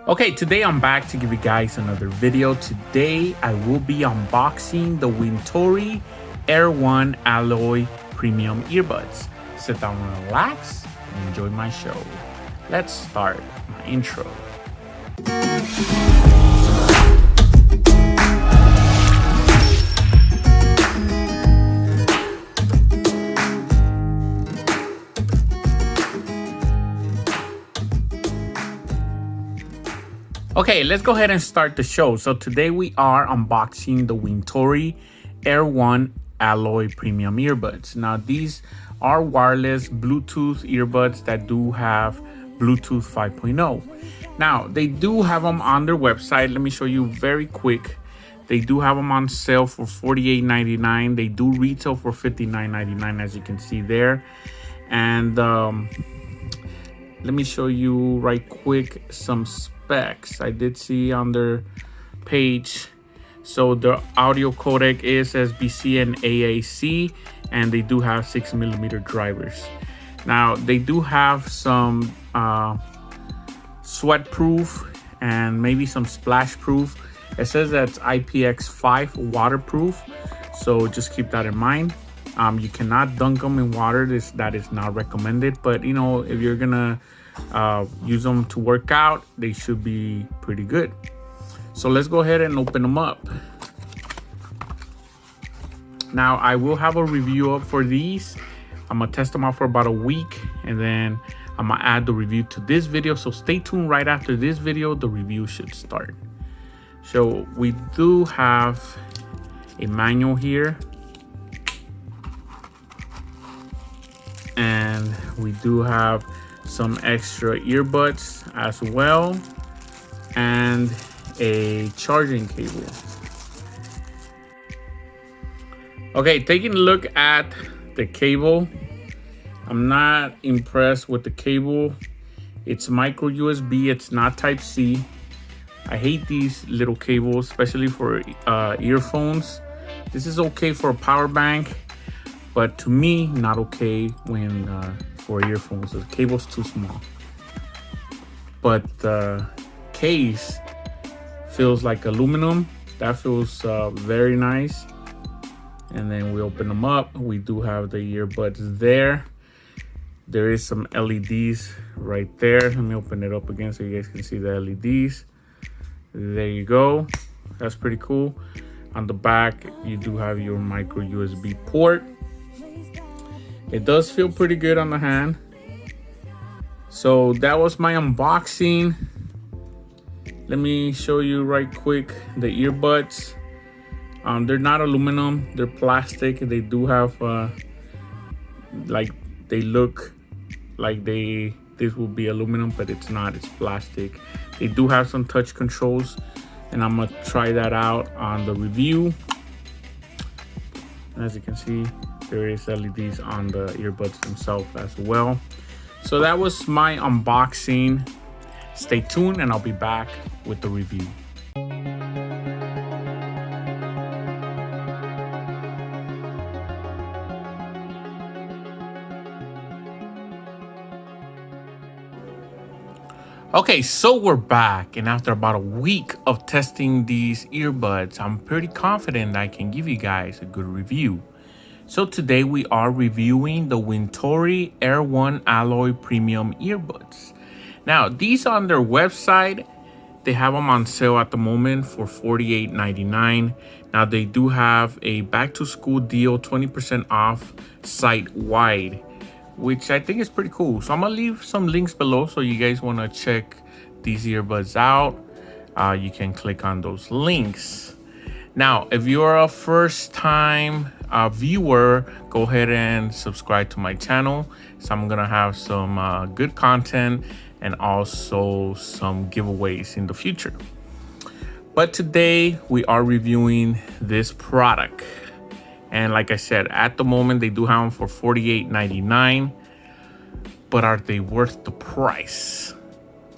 Okay, today I'm back to give you guys another video. Today I will be unboxing the Wintory Air 1 Alloy Premium Earbuds. Sit down and relax and enjoy my show. Let's start my intro. Okay, let's go ahead and start the show. So today we are unboxing the Wintory Air 1 Alloy Premium Earbuds. Now these are wireless Bluetooth earbuds that do have Bluetooth 5.0. Now they do have them on their website. Let me show you very quick. They do have them on sale for $48.99. They do retail for $59.99 as you can see there. And let me show you right quick some specs I did see on their page. So the audio codec is SBC and AAC, and they do have 6mm drivers. Now they do have some sweat proof and maybe some splash proof. It says that's IPX5 waterproof, so just keep that in mind. You cannot dunk them in water. That is not recommended, but you know, if you're gonna use them to work out, they should be pretty good. So let's go ahead and open them up. Now I will have a review up for these. I'm gonna test them out for about a week, and then I'm gonna add the review to this video. So stay tuned. Right after this video, the review should start. So we do have a manual here, and we do have some extra earbuds as well, and a charging cable. Okay, taking a look at the cable, I'm not impressed with the cable. It's micro USB, it's not type C. I hate these little cables, especially for earphones. This is okay for a power bank, but to me, not okay when for earphones. The cable's too small. But the case feels like aluminum. That feels very nice. And then we open them up. We do have the earbuds there. There is some LEDs right there. Let me open it up again so you guys can see the LEDs. There you go. That's pretty cool. On the back, you do have your micro USB port. It does feel pretty good on the hand. So that was my unboxing. Let me show you right quick the earbuds. They're not aluminum, they're plastic. They do have like, they look like this will be aluminum, but it's not, it's plastic. They do have some touch controls, and I'm gonna try that out on the review. And as you can see, there is LEDs on the earbuds themselves as well. So that was my unboxing. Stay tuned and I'll be back with the review. Okay, so we're back, and after about a week of testing these earbuds, I'm pretty confident I can give you guys a good review. So today we are reviewing the Wintory Air 1 Alloy Premium Earbuds. Now these on their website, they have them on sale at the moment for $48.99. Now they do have a back to school deal, 20% off site wide, which I think is pretty cool. So I'm gonna leave some links below, so you guys wanna check these earbuds out. You can click on those links. Now, if you're a first time viewer, go ahead and subscribe to my channel. So I'm gonna have some good content and also some giveaways in the future. But today we are reviewing this product. And like I said, at the moment they do have them for $48.99, but are they worth the price?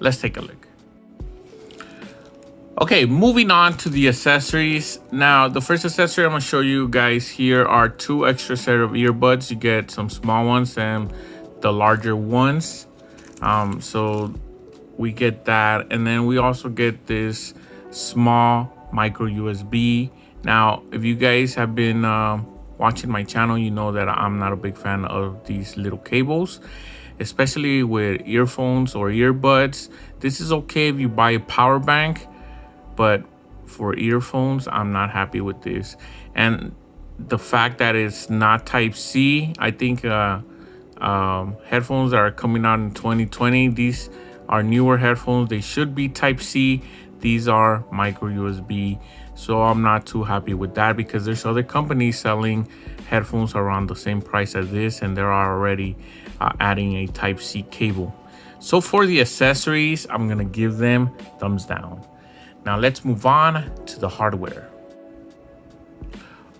Let's take a look. Okay, moving on to the accessories. Now, the first accessory I'm gonna show you guys here are two extra set of earbuds. You get some small ones and the larger ones. So we get that, and then we also get this small micro USB. Now, if you guys have been watching my channel, you know that I'm not a big fan of these little cables, especially with earphones or earbuds. This is okay if you buy a power bank, but for earphones, I'm not happy with this. And the fact that it's not type C, I think headphones that are coming out in 2020, these are newer headphones. They should be type C. These are micro USB. So I'm not too happy with that, because there's other companies selling headphones around the same price as this, and they're already adding a type C cable. So for the accessories, I'm gonna give them thumbs down. Now let's move on to the hardware.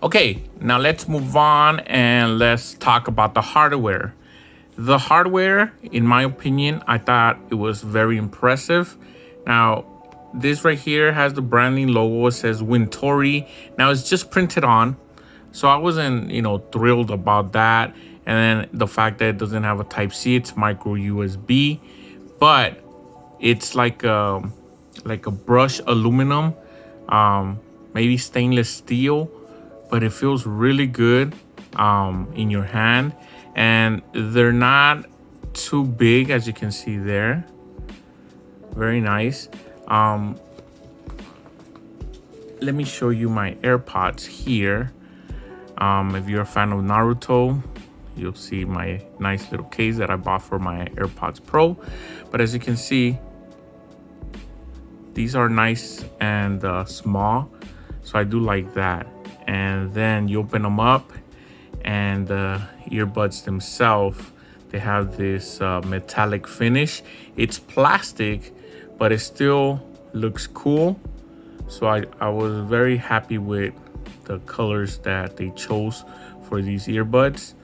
Okay, now let's move on and let's talk about the hardware. The hardware, in my opinion, I thought it was very impressive. Now, this right here has the branding logo. It says Wintory. Now it's just printed on, so I wasn't, thrilled about that. And then the fact that it doesn't have a Type C, it's micro USB, but it's like a brushed aluminum, maybe stainless steel, but it feels really good in your hand, and they're not too big, as you can see there. Very nice. Let me show you my AirPods here. If you're a fan of Naruto, you'll see my nice little case that I bought for my AirPods Pro. But as you can see, these are nice and small, so I do like that. And then you open them up, and the earbuds themselves, they have this metallic finish. It's plastic, but it still looks cool. So I was very happy with the colors that they chose for these earbuds.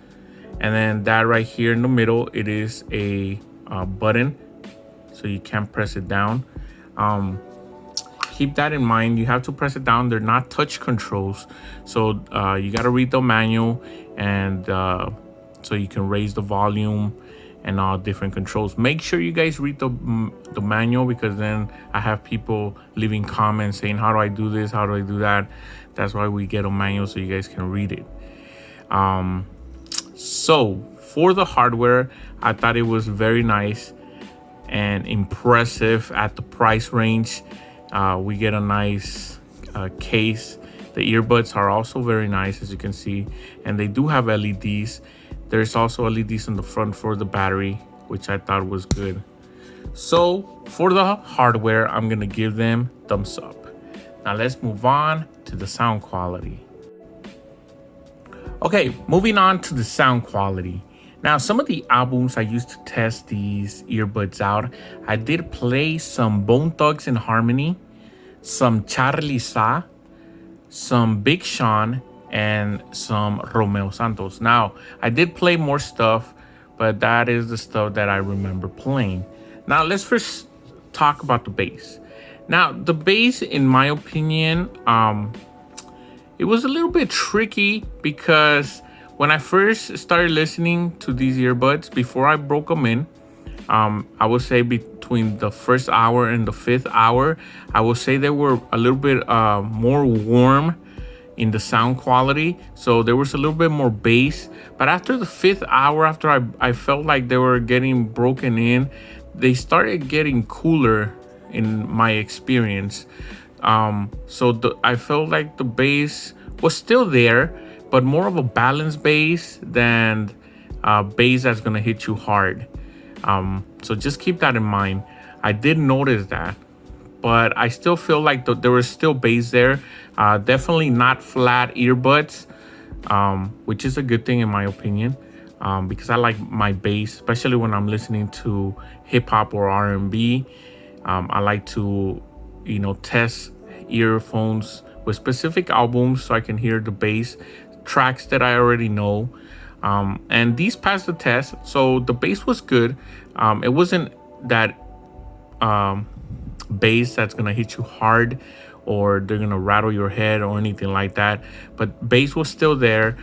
And then that right here in the middle, it is a button, so you can press it down. Keep that in mind. You have to press it down. They're not touch controls, so you got to read the manual, and so you can raise the volume and all different controls. Make sure you guys read the manual, because then I have people leaving comments saying, how do I do this, how do I do that? That's why we get a manual, so you guys can read it. So for the hardware, I thought it was very nice and impressive at the price range. We get a nice case. The earbuds are also very nice, as you can see, and they do have LEDs. There's also LEDs on the front for the battery, which I thought was good. So for the hardware, I'm gonna give them thumbs up. Now let's move on to the sound quality. Okay, moving on to the sound quality. Now, some of the albums I used to test these earbuds out, I did play some Bone Thugs and Harmony, some Charlie Sa, some Big Sean, and some Romeo Santos. Now, I did play more stuff, but that is the stuff that I remember playing. Now, let's first talk about the bass. Now, the bass, in my opinion, it was a little bit tricky, because when I first started listening to these earbuds, before I broke them in, I would say between the first hour and the fifth hour, I would say they were a little bit more warm in the sound quality. So there was a little bit more bass. But after the fifth hour, after I felt like they were getting broken in, they started getting cooler in my experience. So I felt like the bass was still there, but more of a balanced bass than bass that's gonna hit you hard. So just keep that in mind. I did notice that, but I still feel like there was still bass there. Definitely not flat earbuds, which is a good thing in my opinion, because I like my bass, especially when I'm listening to hip hop or R&B. I like to, test earphones with specific albums so I can hear the bass tracks that I already know. And these passed the test, so the bass was good. It wasn't that bass that's gonna hit you hard or they're gonna rattle your head or anything like that, but bass was still there,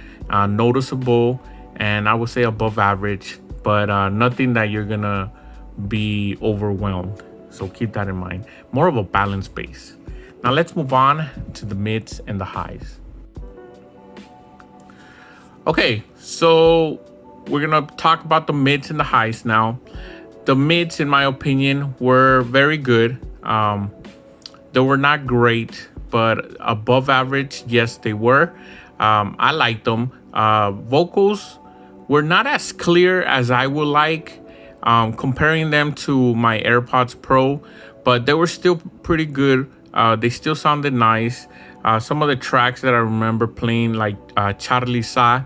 noticeable, and I would say above average, but nothing that you're gonna be overwhelmed. So keep that in mind. More of a balanced bass. Now let's move on to the mids and the highs. Okay, so we're gonna talk about the mids and the highs now. The mids, in my opinion, were very good. They were not great, but above average, yes, they were. I liked them. Vocals were not as clear as I would like, comparing them to my AirPods Pro, but they were still pretty good. They still sounded nice. Some of the tracks that I remember playing, like Charlie Sa,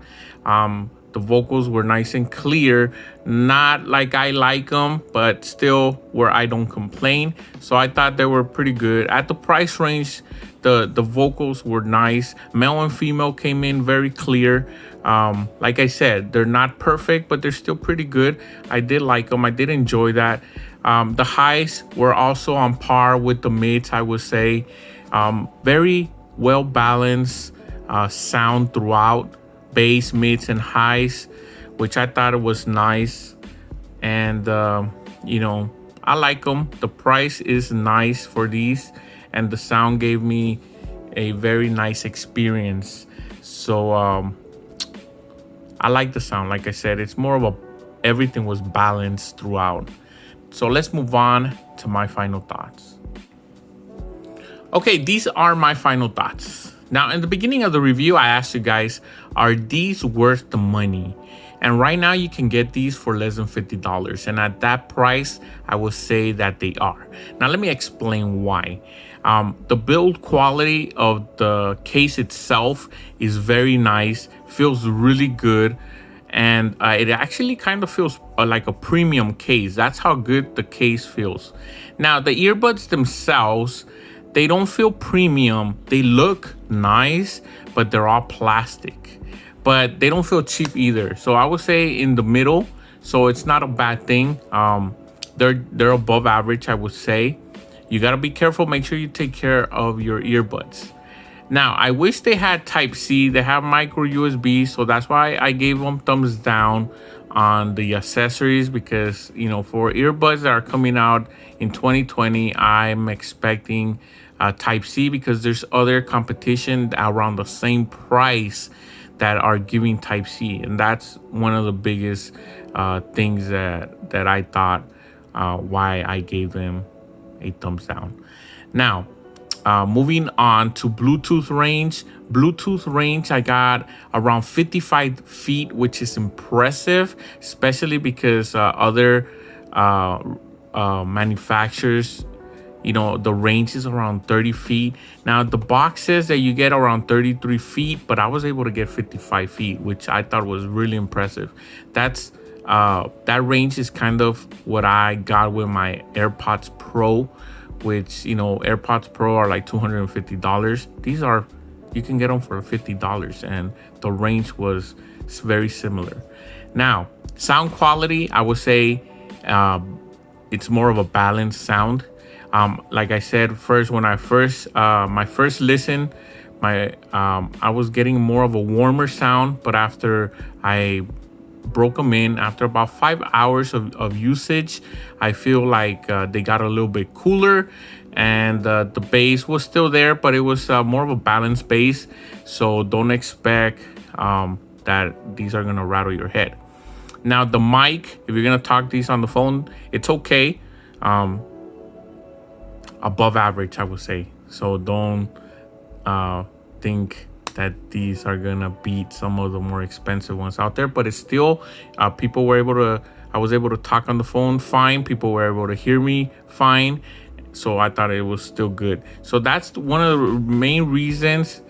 the vocals were nice and clear, not like I like them, but still where I don't complain. So I thought they were pretty good. At the price range, the vocals were nice. Male and female came in very clear. Like I said, they're not perfect, but they're still pretty good. I did like them. I did enjoy that. The highs were also on par with the mids, I would say. Very well balanced sound throughout, bass, mids, and highs, which I thought it was nice. And I like them. The price is nice for these, and the sound gave me a very nice experience. So I like the sound. Like I said, it's more of a, everything was balanced throughout. So let's move on to my final thoughts. Okay, these are my final thoughts. Now, in the beginning of the review, I asked you guys, are these worth the money? And right now you can get these for less than $50. And at that price, I would say that they are. Now, let me explain why. The build quality of the case itself is very nice, feels really good. And it actually kind of feels like a premium case. That's how good the case feels. Now, the earbuds themselves, they don't feel premium. They look nice, but they're all plastic. But they don't feel cheap either. So I would say in the middle. So it's not a bad thing. They're above average, I would say. You gotta be careful. Make sure you take care of your earbuds. Now, I wish they had Type-C. They have micro USB, so that's why I gave them thumbs down on the accessories, because, for earbuds that are coming out in 2020, I'm expecting Type-C, because there's other competition around the same price that are giving Type-C, and that's one of the biggest things that I thought why I gave them a thumbs down. Now, moving on to Bluetooth range. Bluetooth range, I got around 55 feet, which is impressive, especially because other manufacturers, the range is around 30 feet. Now, the box says that you get around 33 feet, but I was able to get 55 feet, which I thought was really impressive. That range is kind of what I got with my AirPods Pro, which, AirPods Pro are like $250. These are, you can get them for $50, and the range was very similar. Now, sound quality, I would say it's more of a balanced sound. Like I said, my first listen, I was getting more of a warmer sound, but after I broke them in, after about 5 hours of usage, I feel like they got a little bit cooler, and the bass was still there, but it was more of a balanced bass. So don't expect that these are gonna rattle your head. Now, the mic, if you're gonna talk these on the phone, it's okay. Above average, I would say. So don't think that these are gonna beat some of the more expensive ones out there, but it's still, I was able to talk on the phone fine. People were able to hear me fine. So I thought it was still good. So that's one of the main reasons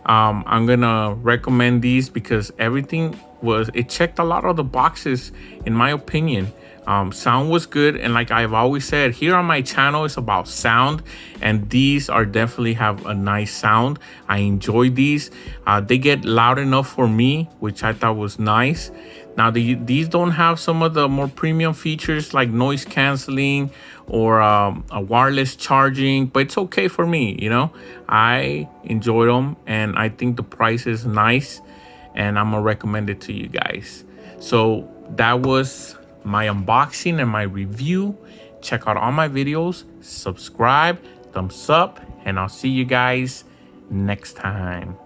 I'm gonna recommend these, because it checked a lot of the boxes, in my opinion. Sound was good, and like I've always said, here on my channel, it's about sound, and these are definitely have a nice sound. I enjoy these. They get loud enough for me, which I thought was nice. Now, these don't have some of the more premium features like noise canceling or a wireless charging, but it's okay for me. I enjoy them, and I think the price is nice, and I'm gonna recommend it to you guys. So that was my unboxing and my review. Check out all my videos, subscribe, thumbs up, and I'll see you guys next time.